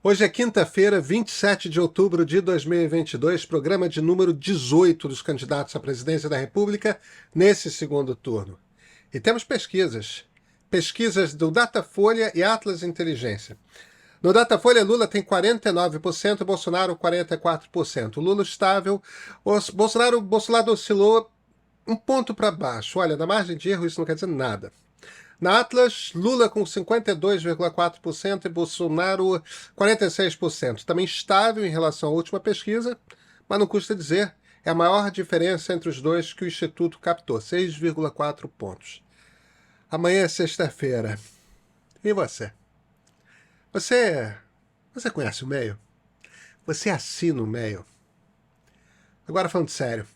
Hoje é quinta-feira, 27 de outubro de 2022, programa de número 18 dos candidatos à presidência da República nesse segundo turno. E temos pesquisas do Datafolha e Atlas Inteligência. No Datafolha, Lula tem 49%, Bolsonaro 44%. Lula estável, Bolsonaro oscilou um ponto para baixo. Olha, na margem de erro isso não quer dizer nada. Na Atlas, Lula com 52,4% e Bolsonaro 46%. Também estável em relação à última pesquisa, mas não custa dizer, é a maior diferença entre os dois que o Instituto captou, 6,4 pontos. Amanhã é sexta-feira. E você? Você conhece o Meio? Você assina o Meio? Agora falando sério,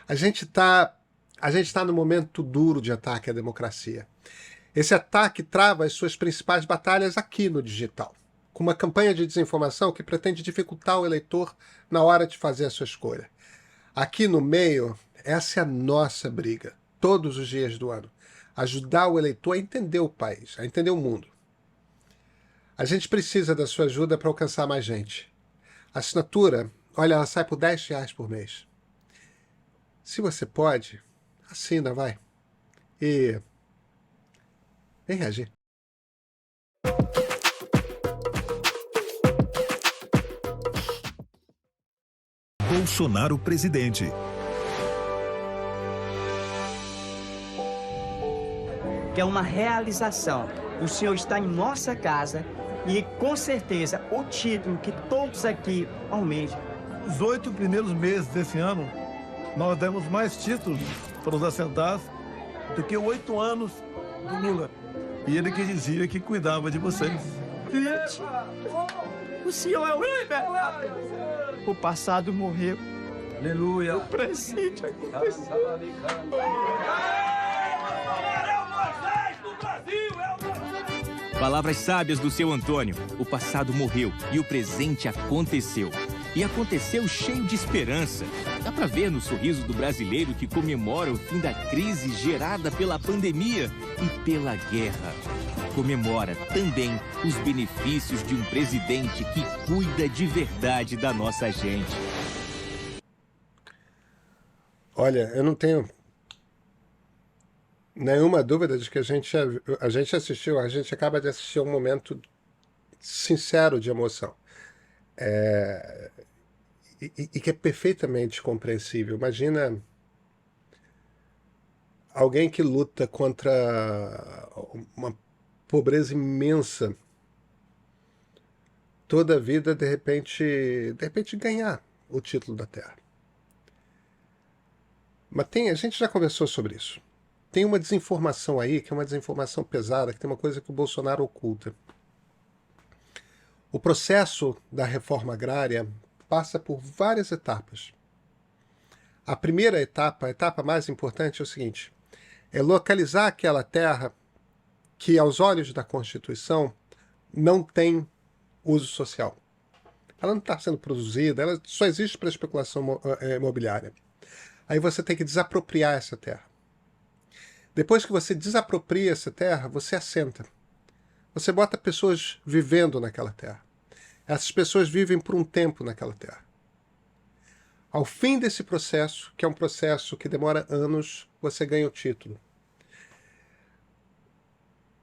a gente tá num momento duro de ataque à democracia. Esse ataque trava as suas principais batalhas aqui no digital, com uma campanha de desinformação que pretende dificultar o eleitor na hora de fazer a sua escolha. Aqui no Meio, essa é a nossa briga, todos os dias do ano. Ajudar o eleitor a entender o país, a entender o mundo. A gente precisa da sua ajuda para alcançar mais gente. A assinatura, olha, ela sai por R$10 por mês. Se você pode, assina, vai. E vem reagir. Bolsonaro presidente. Que é uma realização. O senhor está em nossa casa e, com certeza, o título que todos aqui almejam. Os 8 primeiros meses desse ano, nós demos mais títulos para os assentados do que 8 anos do Lula. E ele que dizia que cuidava de vocês. Gente, o senhor é o libertador. O passado morreu. Aleluia. O presente aconteceu. Palavras sábias do seu Antônio. O passado morreu e o presente aconteceu. E aconteceu cheio de esperança. Dá pra ver no sorriso do brasileiro que comemora o fim da crise gerada pela pandemia e pela guerra. Comemora também os benefícios de um presidente que cuida de verdade da nossa gente. Olha, eu não tenho nenhuma dúvida de que a gente acaba de assistir um momento sincero de emoção. E que é perfeitamente compreensível. Imagina alguém que luta contra uma pobreza imensa toda a vida, de repente ganhar o título da terra. Mas a gente já conversou sobre isso. Tem uma desinformação aí, que é uma desinformação pesada, que tem uma coisa que o Bolsonaro oculta. O processo da reforma agrária passa por várias etapas. A primeira etapa, a etapa mais importante, é o seguinte: é localizar aquela terra que, aos olhos da Constituição, não tem uso social. Ela não está sendo produzida, ela só existe para especulação imobiliária. Aí você tem que desapropriar essa terra. Depois que você desapropria essa terra, você assenta. Você bota pessoas vivendo naquela terra. Essas pessoas vivem por um tempo naquela terra. Ao fim desse processo, que é um processo que demora anos, você ganha o título.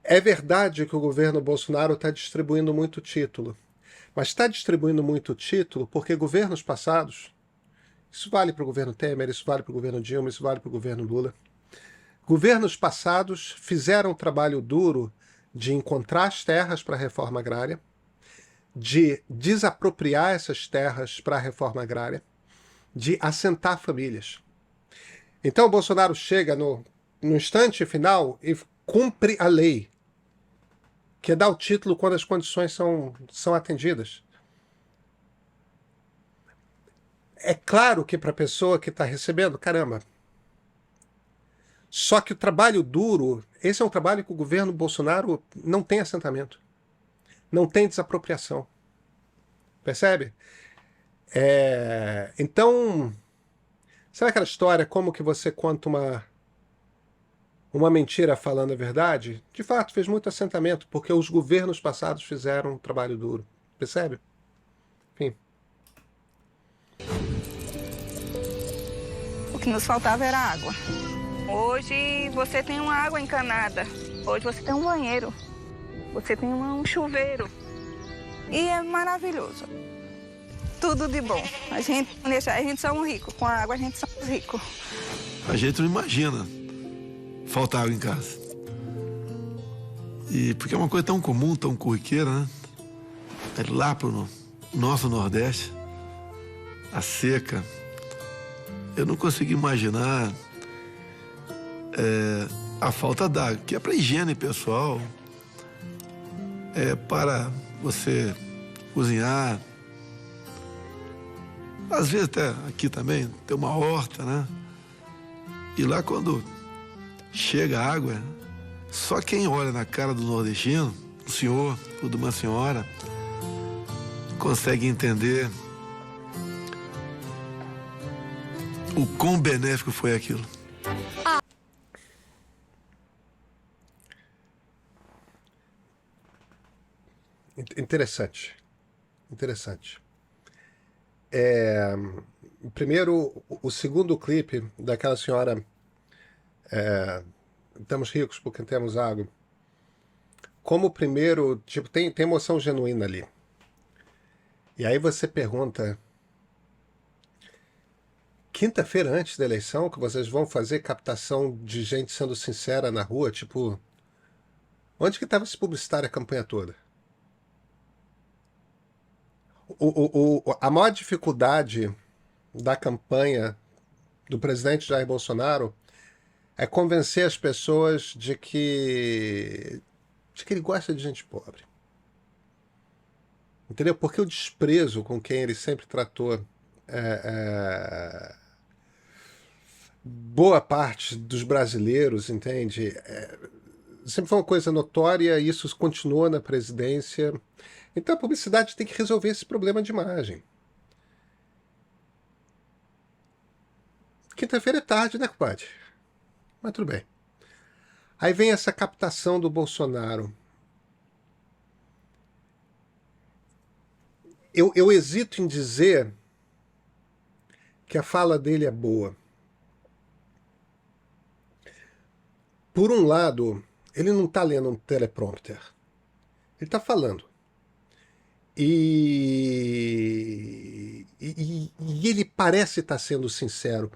É verdade que o governo Bolsonaro está distribuindo muito título, mas está distribuindo muito título porque governos passados, isso vale para o governo Temer, isso vale para o governo Dilma, isso vale para o governo Lula, governos passados fizeram um trabalho duro de encontrar as terras para a reforma agrária, de desapropriar essas terras para a reforma agrária, de assentar famílias. Então o Bolsonaro chega no instante final e cumpre a lei, que é dar o título quando as condições são atendidas. É claro que para a pessoa que está recebendo, caramba. Só que o trabalho duro, esse é um trabalho que o governo Bolsonaro não tem assentamento. Não tem desapropriação. Percebe? Então, sabe aquela história, como que você conta uma mentira falando a verdade? De fato, fez muito assentamento, porque os governos passados fizeram um trabalho duro. Percebe? Enfim. O que nos faltava era água. Hoje você tem uma água encanada. Hoje você tem um banheiro. Você tem um chuveiro. E é maravilhoso. Tudo de bom. A gente somos ricos. Com a água a gente somos ricos. A gente não imagina faltar água em casa. E porque é uma coisa tão comum, tão corriqueira, né? É lá pro nosso Nordeste, a seca. Eu não consigo imaginar a falta d'água, que é para higiene pessoal, é para você cozinhar. Às vezes até aqui também tem uma horta, né? E lá quando chega a água, só quem olha na cara do nordestino, do senhor ou de uma senhora, consegue entender o quão benéfico foi aquilo. Interessante. Interessante. Primeiro, o segundo clipe daquela senhora, estamos ricos porque temos água. Como o primeiro, tipo, tem emoção genuína ali. E aí você pergunta, quinta-feira antes da eleição, que vocês vão fazer captação de gente sendo sincera na rua, tipo, onde que estava esse publicitário a campanha toda? A maior dificuldade da campanha do presidente Jair Bolsonaro é convencer as pessoas de que ele gosta de gente pobre. Entendeu? Porque o desprezo com quem ele sempre tratou boa parte dos brasileiros, entende? Sempre foi uma coisa notória e isso continuou na presidência. Então a publicidade tem que resolver esse problema de imagem. Quinta-feira é tarde, né, compadre? Mas tudo bem. Aí vem essa captação do Bolsonaro. Eu hesito em dizer que a fala dele é boa. Por um lado, ele não está lendo um teleprompter. Ele está falando. E ele parece estar sendo sincero,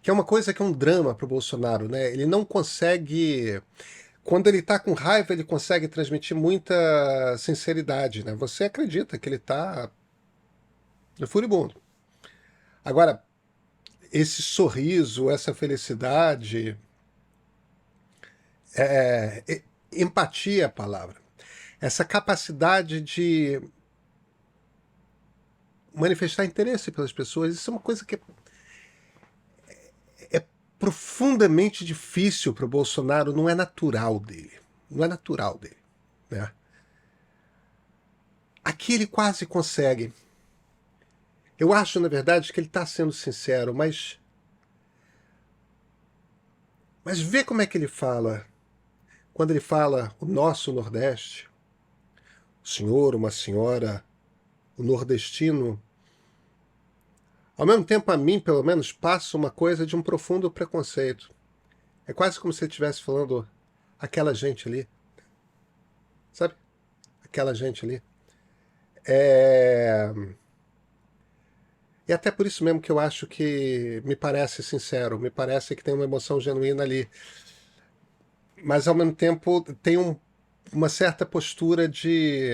que é uma coisa que é um drama para o Bolsonaro, né? Ele não consegue... Quando ele está com raiva, ele consegue transmitir muita sinceridade, né? Você acredita que ele está furibundo. Agora, esse sorriso, essa felicidade, empatia é a palavra. Essa capacidade de manifestar interesse pelas pessoas, isso é uma coisa que é profundamente difícil para o Bolsonaro, não é natural dele. Não é natural dele, né? Aqui ele quase consegue. Eu acho, na verdade, que ele está sendo sincero, mas vê como é que ele fala. Quando ele fala o nosso Nordeste, o senhor, uma senhora, o nordestino, ao mesmo tempo, a mim, pelo menos, passa uma coisa de um profundo preconceito. É quase como se ele estivesse falando aquela gente ali. Sabe? Aquela gente ali. E até por isso mesmo que eu acho que me parece sincero, me parece que tem uma emoção genuína ali. Mas, ao mesmo tempo, tem uma certa postura de...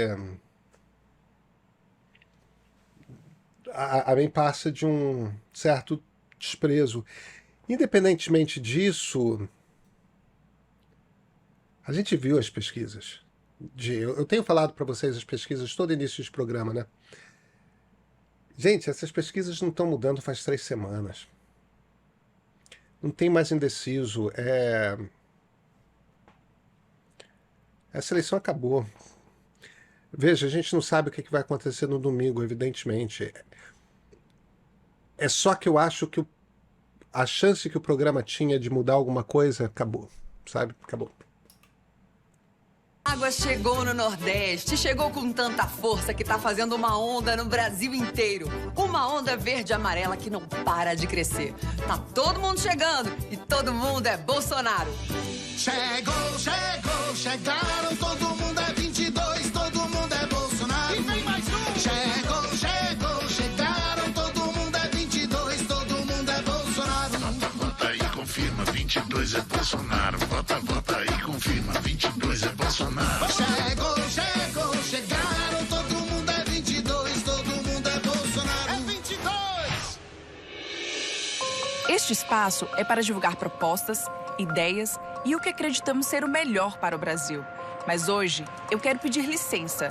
A mim passa de um certo desprezo. Independentemente disso, a gente viu as pesquisas. Eu tenho falado para vocês as pesquisas todo início de programa, né? Gente, essas pesquisas não estão mudando faz 3 semanas. Não tem mais indeciso. Essa eleição acabou. Veja, a gente não sabe o que vai acontecer no domingo, evidentemente. É só que eu acho que a chance que o programa tinha de mudar alguma coisa acabou, sabe? Acabou. A água chegou no Nordeste, chegou com tanta força que tá fazendo uma onda no Brasil inteiro. Uma onda verde e amarela que não para de crescer. Tá todo mundo chegando e todo mundo é Bolsonaro. Chegou, chegou, chegaram, todo mundo é 22, todo mundo é Bolsonaro. E vem mais um! Chegou, chegou, chegaram, todo mundo é 22, todo mundo é Bolsonaro. Vota aí, confirma, 22 é Bolsonaro. Vota aí, confirma, 22 é Bolsonaro. Chegou, chegou, chegaram, todo mundo é 22, todo mundo é Bolsonaro. É 22! Este espaço é para divulgar propostas, ideias e o que acreditamos ser o melhor para o Brasil. Mas hoje eu quero pedir licença,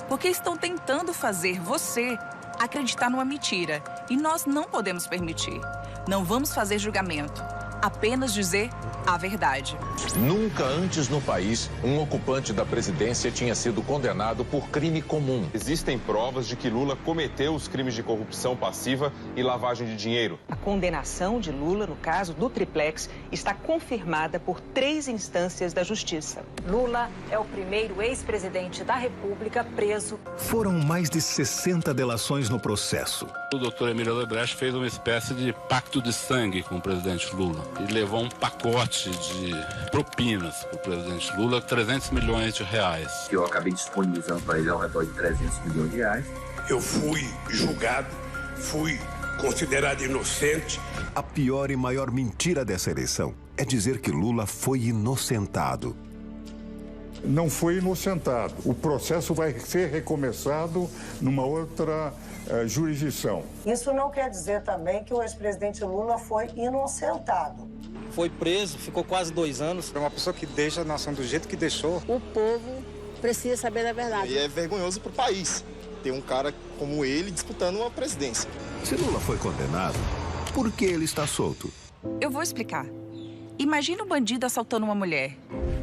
porque estão tentando fazer você acreditar numa mentira e nós não podemos permitir. Não vamos fazer julgamento, apenas dizer a verdade. Nunca antes no país, um ocupante da presidência tinha sido condenado por crime comum. Existem provas de que Lula cometeu os crimes de corrupção passiva e lavagem de dinheiro. A condenação de Lula, no caso do triplex, está confirmada por 3 instâncias da Justiça. Lula é o primeiro ex-presidente da República preso. Foram mais de 60 delações no processo. O doutor Emílio Odebrecht fez uma espécie de pacto de sangue com o presidente Lula. Ele levou um pacote de propinas para o presidente Lula, 300 milhões de reais. Eu acabei disponibilizando para ele ao redor de 300 milhões de reais. Eu fui julgado, fui considerado inocente. A pior e maior mentira dessa eleição é dizer que Lula foi inocentado. Não foi inocentado. O processo vai ser recomeçado numa outra jurisdição. Isso não quer dizer também que o ex-presidente Lula foi inocentado. Foi preso, ficou quase 2 anos. É uma pessoa que deixa a nação do jeito que deixou. O povo precisa saber da verdade. E é vergonhoso para o país ter um cara como ele disputando uma presidência. Se Lula foi condenado, por que ele está solto? Eu vou explicar. Imagina um bandido assaltando uma mulher.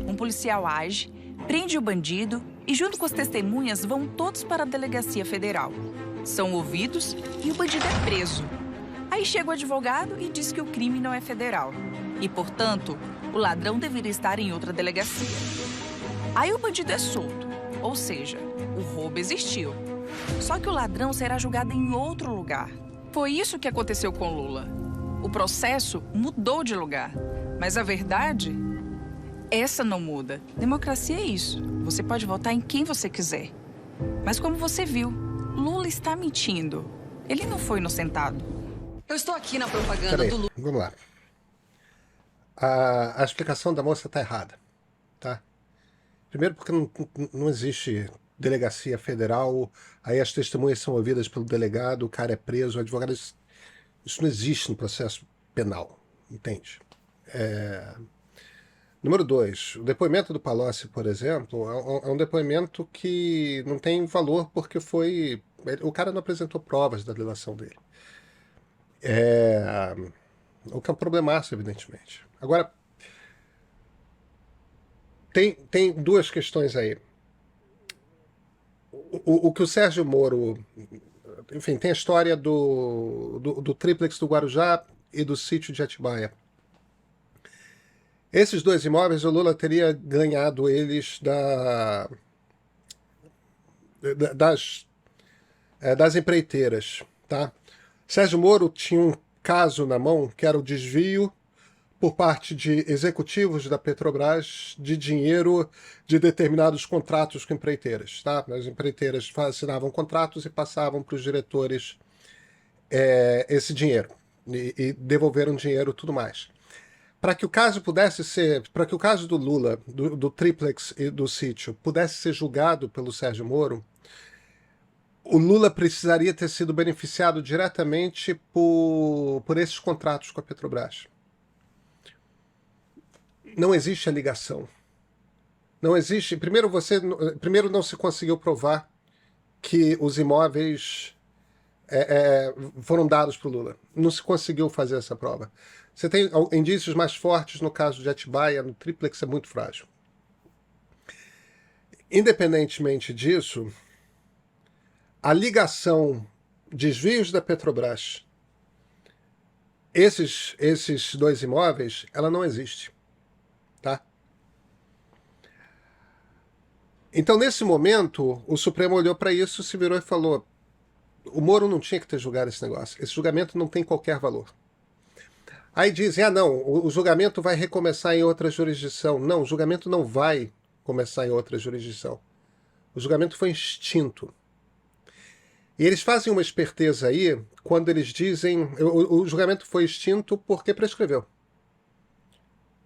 Um policial age, prende o bandido e, junto com as testemunhas, vão todos para a delegacia federal. São ouvidos e o bandido é preso. Aí chega o advogado e diz que o crime não é federal. E, portanto, o ladrão deveria estar em outra delegacia. Aí o bandido é solto, ou seja, o roubo existiu. Só que o ladrão será julgado em outro lugar. Foi isso que aconteceu com Lula. O processo mudou de lugar, mas a verdade, essa não muda. Democracia é isso. Você pode votar em quem você quiser. Mas como você viu, Lula está mentindo. Ele não foi inocentado. Eu estou aqui na propaganda do Lula. Vamos lá. A explicação da moça está errada, tá? Primeiro porque não existe delegacia federal, aí as testemunhas são ouvidas pelo delegado, o cara é preso, o advogado... Isso não existe no processo penal, entende? Número 2, o depoimento do Palocci, por exemplo, é um depoimento que não tem valor porque o cara não apresentou provas da delação dele. O que é um problemaço, evidentemente. Agora, tem 2 questões aí. O que o Sérgio Moro... Enfim, tem a história do triplex do Guarujá e do sítio de Atibaia. Esses 2 imóveis, o Lula teria ganhado eles das empreiteiras, tá? Sérgio Moro tinha um caso na mão, que era o desvio por parte de executivos da Petrobras de dinheiro de determinados contratos com empreiteiras, tá? As empreiteiras assinavam contratos e passavam para os diretores esse dinheiro e devolveram dinheiro e tudo mais. Para que o caso do Lula, do triplex e do sítio, pudesse ser julgado pelo Sérgio Moro, o Lula precisaria ter sido beneficiado diretamente por esses contratos com a Petrobras. Não existe a ligação. Não existe. Primeiro não se conseguiu provar que os imóveis foram dados para o Lula. Não se conseguiu fazer essa prova. Você tem indícios mais fortes no caso de Atibaia, no triplex é muito frágil. Independentemente disso, a ligação, desvios da Petrobras, esses 2 imóveis, ela não existe. Tá? Então, nesse momento, o Supremo olhou para isso, se virou e falou: o Moro não tinha que ter julgado esse negócio. Esse julgamento não tem qualquer valor. Aí dizem: não, o julgamento vai recomeçar em outra jurisdição. Não, o julgamento não vai começar em outra jurisdição. O julgamento foi extinto. E eles fazem uma esperteza aí quando eles dizem: o julgamento foi extinto porque prescreveu.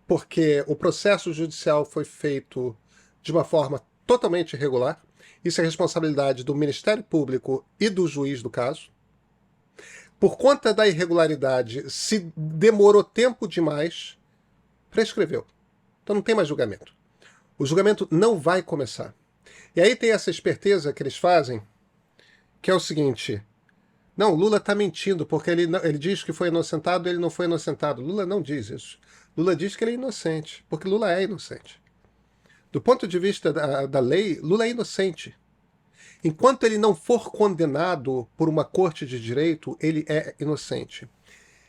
Porque o processo judicial foi feito de uma forma totalmente irregular. Isso é responsabilidade do Ministério Público e do juiz do caso. Por conta da irregularidade, se demorou tempo demais, prescreveu. Então não tem mais julgamento. O julgamento não vai começar. E aí tem essa esperteza que eles fazem, que é o seguinte: não, Lula está mentindo, porque ele diz que foi inocentado, ele não foi inocentado. Lula não diz isso. Lula diz que ele é inocente, porque Lula é inocente. Do ponto de vista da lei, Lula é inocente. Enquanto ele não for condenado por uma corte de direito, ele é inocente.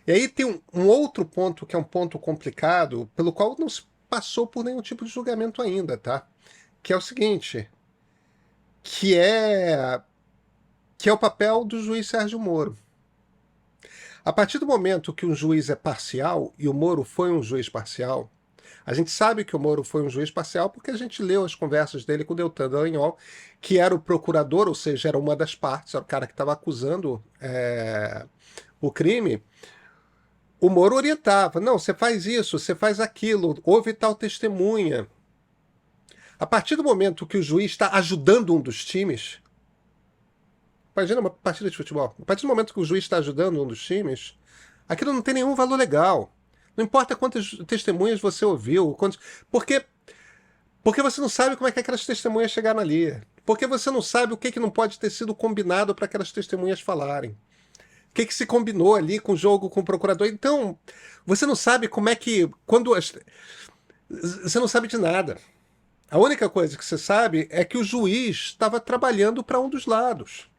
E aí tem um outro ponto, que é um ponto complicado, pelo qual não se passou por nenhum tipo de julgamento ainda, tá? Que é o seguinte, que é o papel do juiz Sérgio Moro. A partir do momento que um juiz é parcial, e o Moro foi um juiz parcial, a gente sabe que o Moro foi um juiz parcial porque a gente leu as conversas dele com o Deltan Dallagnol, que era o procurador, ou seja, era uma das partes, era o cara que estava acusando o crime. O Moro orientava: não, você faz isso, você faz aquilo, houve tal testemunha. A partir do momento que o juiz está ajudando um dos times, imagina uma partida de futebol, a partir do momento que o juiz está ajudando um dos times, aquilo não tem nenhum valor legal. Não importa quantas testemunhas você ouviu, porque você não sabe como é que aquelas testemunhas chegaram ali. Porque você não sabe o que não pode ter sido combinado para aquelas testemunhas falarem. O que se combinou ali com o jogo, com o procurador. Então, você não sabe como é que... Você não sabe de nada. A única coisa que você sabe é que o juiz estava trabalhando para um dos lados.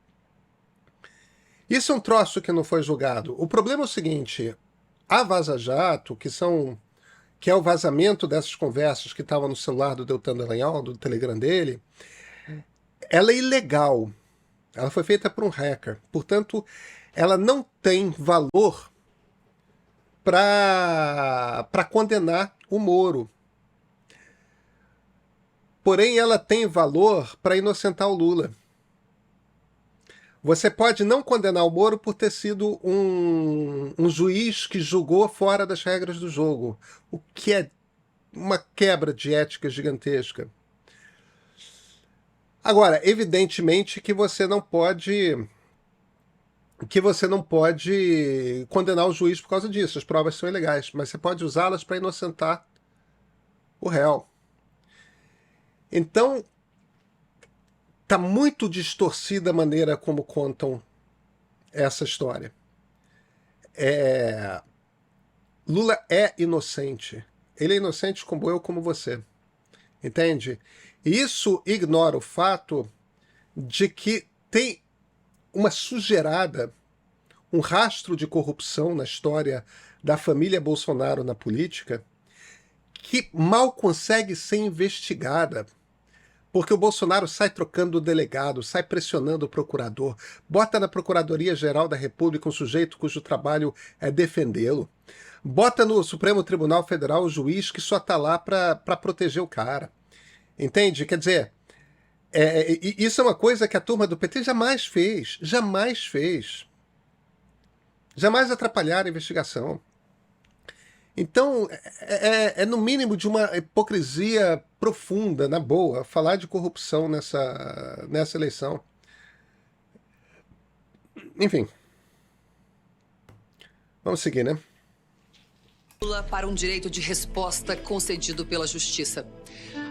Isso é um troço que não foi julgado. O problema é o seguinte: a Vaza Jato, que é o vazamento dessas conversas que estavam no celular do Deltan Dallagnol, do Telegram dele, ela é ilegal. Ela foi feita por um hacker. Portanto, ela não tem valor para condenar o Moro. Porém, ela tem valor para inocentar o Lula. Você pode não condenar o Moro por ter sido um juiz que julgou fora das regras do jogo, o que é uma quebra de ética gigantesca. Agora, evidentemente que você não pode condenar o juiz por causa disso, as provas são ilegais, mas você pode usá-las para inocentar o réu. Então, está muito distorcida a maneira como contam essa história. Lula é inocente. Ele é inocente como eu, como você. Entende? E isso ignora o fato de que tem uma sujeirada, um rastro de corrupção na história da família Bolsonaro na política, que mal consegue ser investigada. Porque o Bolsonaro sai trocando o delegado, sai pressionando o procurador, bota na Procuradoria-Geral da República um sujeito cujo trabalho é defendê-lo, bota no Supremo Tribunal Federal o juiz que só está lá para proteger o cara. Entende? Quer dizer, isso é uma coisa que a turma do PT jamais fez. Jamais fez. Jamais atrapalhar a investigação. Então, é no mínimo de uma hipocrisia profunda, na boa, falar de corrupção nessa eleição. Enfim. Vamos seguir, né? Lula para um direito de resposta concedido pela Justiça.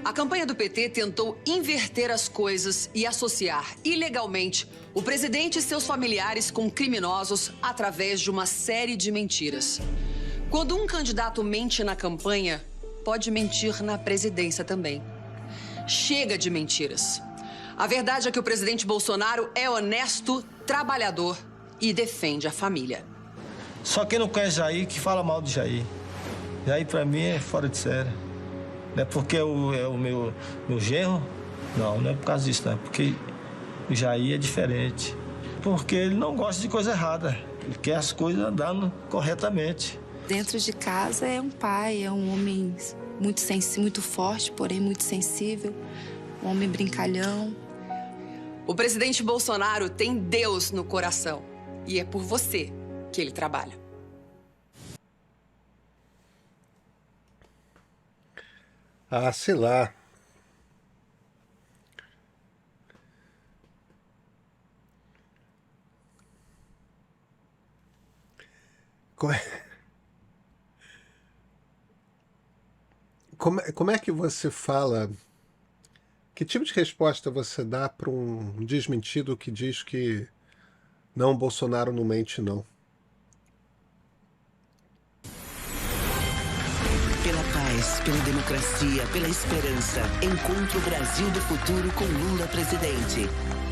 A campanha do PT tentou inverter as coisas e associar ilegalmente o presidente e seus familiares com criminosos através de uma série de mentiras. Quando um candidato mente na campanha, pode mentir na presidência também. Chega de mentiras. A verdade é que o presidente Bolsonaro é honesto, trabalhador e defende a família. Só quem não conhece Jair que fala mal de Jair. Jair, pra mim, é fora de série. Não é porque é o meu genro, Não é por causa disso, não. É porque o Jair é diferente. Porque ele não gosta de coisa errada. Ele quer as coisas andando corretamente. Dentro de casa é um pai, é um homem muito forte, porém muito sensível. Um homem brincalhão. O presidente Bolsonaro tem Deus no coração. E é por você que ele trabalha. Ah, sei lá. Como é que você fala? Que tipo de resposta você dá para um desmentido que diz que não, Bolsonaro não mente, não? Pela paz, pela democracia, pela esperança. Encontre o Brasil do futuro com Lula presidente.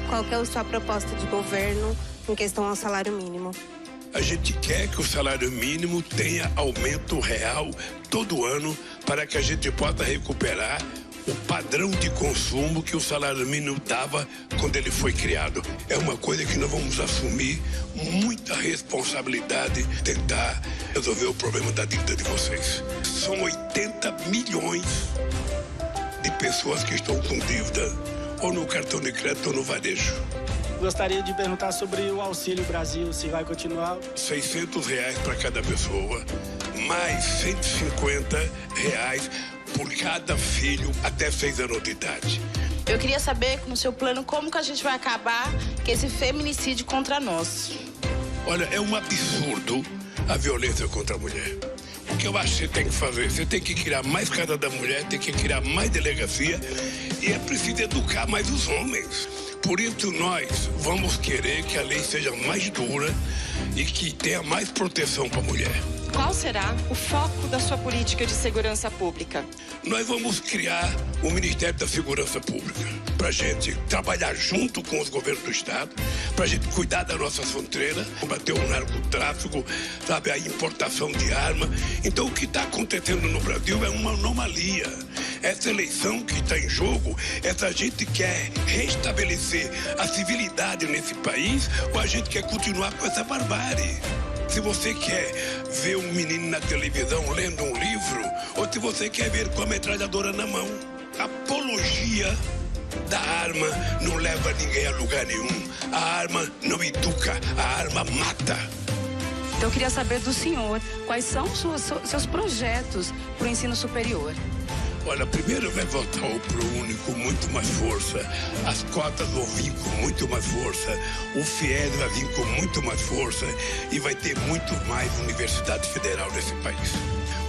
Qual que é a sua proposta de governo em questão ao salário mínimo? A gente quer que o salário mínimo tenha aumento real todo ano para que a gente possa recuperar o padrão de consumo que o salário mínimo dava quando ele foi criado. É uma coisa que nós vamos assumir muita responsabilidade, tentar resolver o problema da dívida de vocês. São 80 milhões de pessoas que estão com dívida ou no cartão de crédito ou no varejo. Gostaria de perguntar sobre o Auxílio Brasil, se vai continuar. R$600 para cada pessoa, mais R$150 por cada filho até 6 anos de idade. Eu queria saber, no seu plano, como que a gente vai acabar com esse feminicídio contra nós. Olha, é um absurdo a violência contra a mulher. O que eu acho que você tem que fazer? Você tem que criar mais casa da mulher, tem que criar mais delegacia e é preciso educar mais os homens. Por isso nós vamos querer que a lei seja mais dura e que tenha mais proteção para a mulher. Qual será o foco da sua política de segurança pública? Nós vamos criar o Ministério da Segurança Pública para a gente trabalhar junto com os governos do Estado, para a gente cuidar da nossa fronteira, combater o narcotráfico, sabe, a importação de arma. Então o que está acontecendo no Brasil é uma anomalia. Essa eleição que está em jogo, essa gente quer restabelecer a civilidade nesse país ou a gente quer continuar com essa barbárie? Se você quer ver um menino na televisão lendo um livro, ou se você quer ver com a metralhadora na mão. A apologia da arma não leva ninguém a lugar nenhum. A arma não educa, a arma mata. Então eu queria saber do senhor, quais são seus projetos para o ensino superior? Olha, primeiro vai votar o ProUni com muito mais força, as cotas vão vir com muito mais força, o FIES vai vir com muito mais força e vai ter muito mais universidade federal nesse país.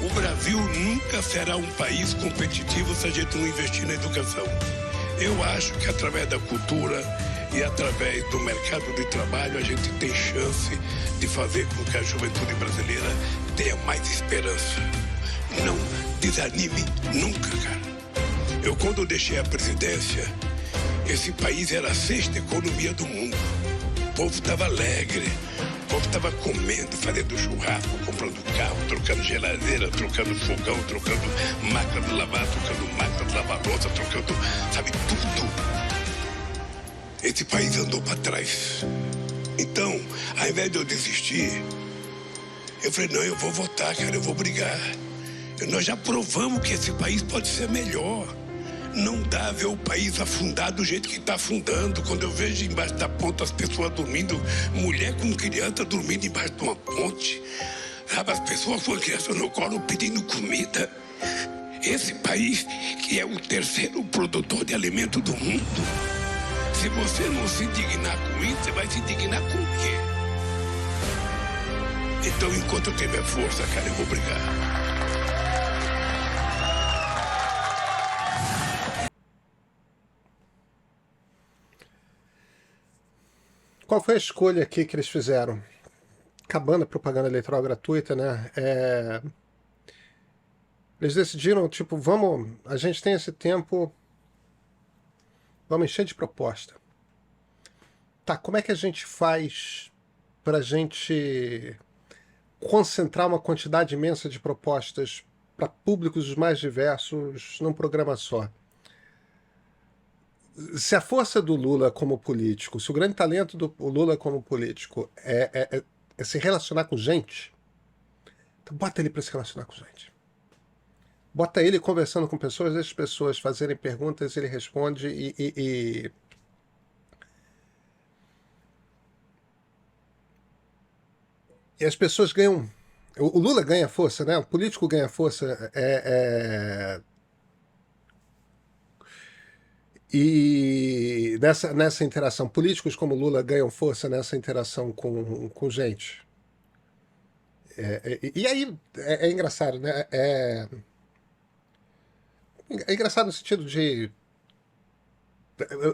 O Brasil nunca será um país competitivo se a gente não investir na educação. Eu acho que através da cultura e através do mercado de trabalho a gente tem chance de fazer com que a juventude brasileira tenha mais esperança. Não desanime nunca, cara. Eu, quando deixei a presidência, esse país era a 6ª economia do mundo. O povo estava alegre, o povo estava comendo, fazendo churrasco, comprando carro, trocando geladeira, trocando fogão, trocando máquina de lavar, trocando máquina de lavar louça, trocando, sabe, tudo. Esse país andou para trás. Então, ao invés de eu desistir, eu falei, não, eu vou votar, cara, eu vou brigar. Nós já provamos que esse país pode ser melhor. Não dá ver o país afundar do jeito que está afundando. Quando eu vejo embaixo da ponte as pessoas dormindo, mulher com criança dormindo embaixo de uma ponte. Sabe, as pessoas com criança no colo pedindo comida. Esse país que é o 3º produtor de alimento do mundo. Se você não se indignar com isso, você vai se indignar com o quê? Então, enquanto eu tiver força, cara, eu vou brigar. Qual foi a escolha aqui que eles fizeram? Acabando a propaganda eleitoral gratuita, né? Eles decidiram, tipo, a gente tem esse tempo, vamos encher de proposta. Tá, como é que a gente faz para a gente concentrar uma quantidade imensa de propostas para públicos os mais diversos num programa só? Se a força do Lula como político, se o grande talento do Lula como político é se relacionar com gente, então bota ele para se relacionar com gente. Bota ele conversando com pessoas, as pessoas fazerem perguntas, ele responde e as pessoas ganham. O Lula ganha força, né? O político ganha força. E nessa interação, políticos como Lula ganham força nessa interação com gente. E aí é engraçado, né? É engraçado no sentido de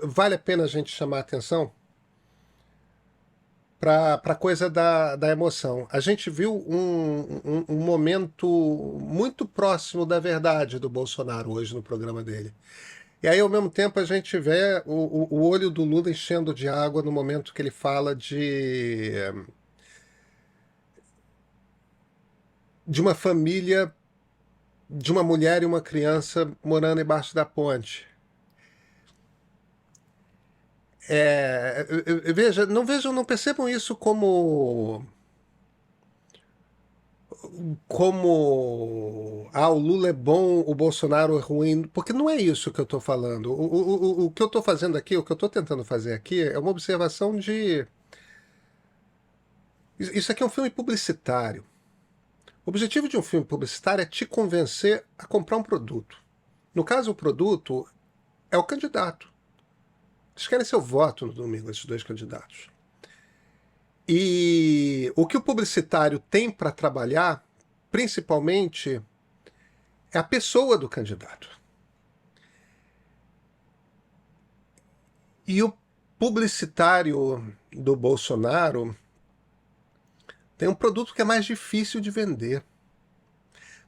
vale a pena a gente chamar a atenção para a coisa da emoção. A gente viu um momento muito próximo da verdade do Bolsonaro hoje no programa dele. E aí, ao mesmo tempo, a gente vê o olho do Lula enchendo de água no momento que ele fala de uma família, de uma mulher e uma criança morando embaixo da ponte. Não percebam isso como o Lula é bom, o Bolsonaro é ruim, porque não é isso que eu estou falando. O que eu estou fazendo aqui, o que eu estou tentando fazer aqui é uma observação de... Isso aqui é um filme publicitário. O objetivo de um filme publicitário é te convencer a comprar um produto. No caso, o produto é o candidato. Eles querem seu voto no domingo, esses dois candidatos. E o que o publicitário tem para trabalhar, principalmente, é a pessoa do candidato. E o publicitário do Bolsonaro tem um produto que é mais difícil de vender,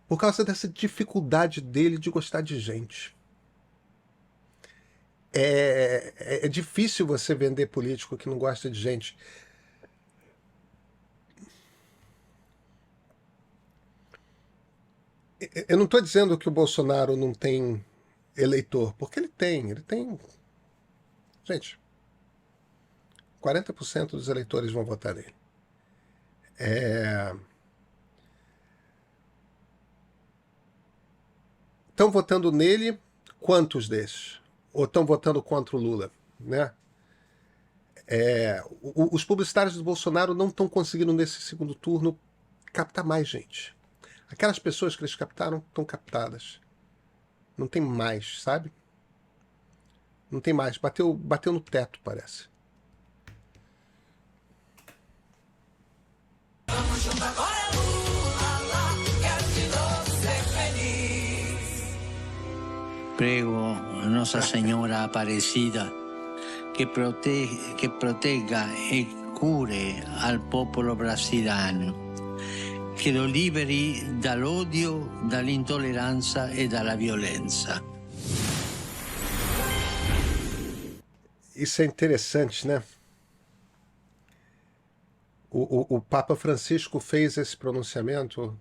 por causa dessa dificuldade dele de gostar de gente. É difícil você vender político que não gosta de gente. Eu não estou dizendo que o Bolsonaro não tem eleitor, porque ele tem. Gente, 40% dos eleitores vão votar nele. Estão votando nele quantos desses? Ou estão votando contra o Lula, né? Os publicitários do Bolsonaro não estão conseguindo, nesse segundo turno, captar mais gente. Aquelas pessoas que eles captaram estão captadas. Não tem mais, sabe? Não tem mais. Bateu no teto, parece. Prego Nossa Senhora Aparecida que protegga e cure al popolo brasiliano, che lo liberi dall'odio, dall'intolleranza e dalla violenza. Isso é interessante, né? O Papa Francisco fez esse pronunciamento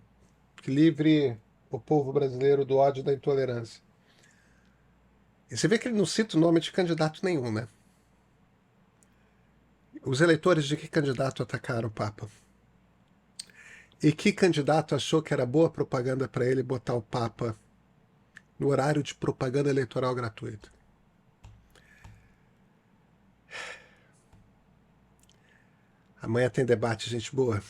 que livre o povo brasileiro do ódio e da intolerância. E você vê que ele não cita o nome de candidato nenhum, né? Os eleitores de que candidato atacaram o Papa? E que candidato achou que era boa propaganda para ele botar o Papa no horário de propaganda eleitoral gratuita? Amanhã tem debate, gente boa.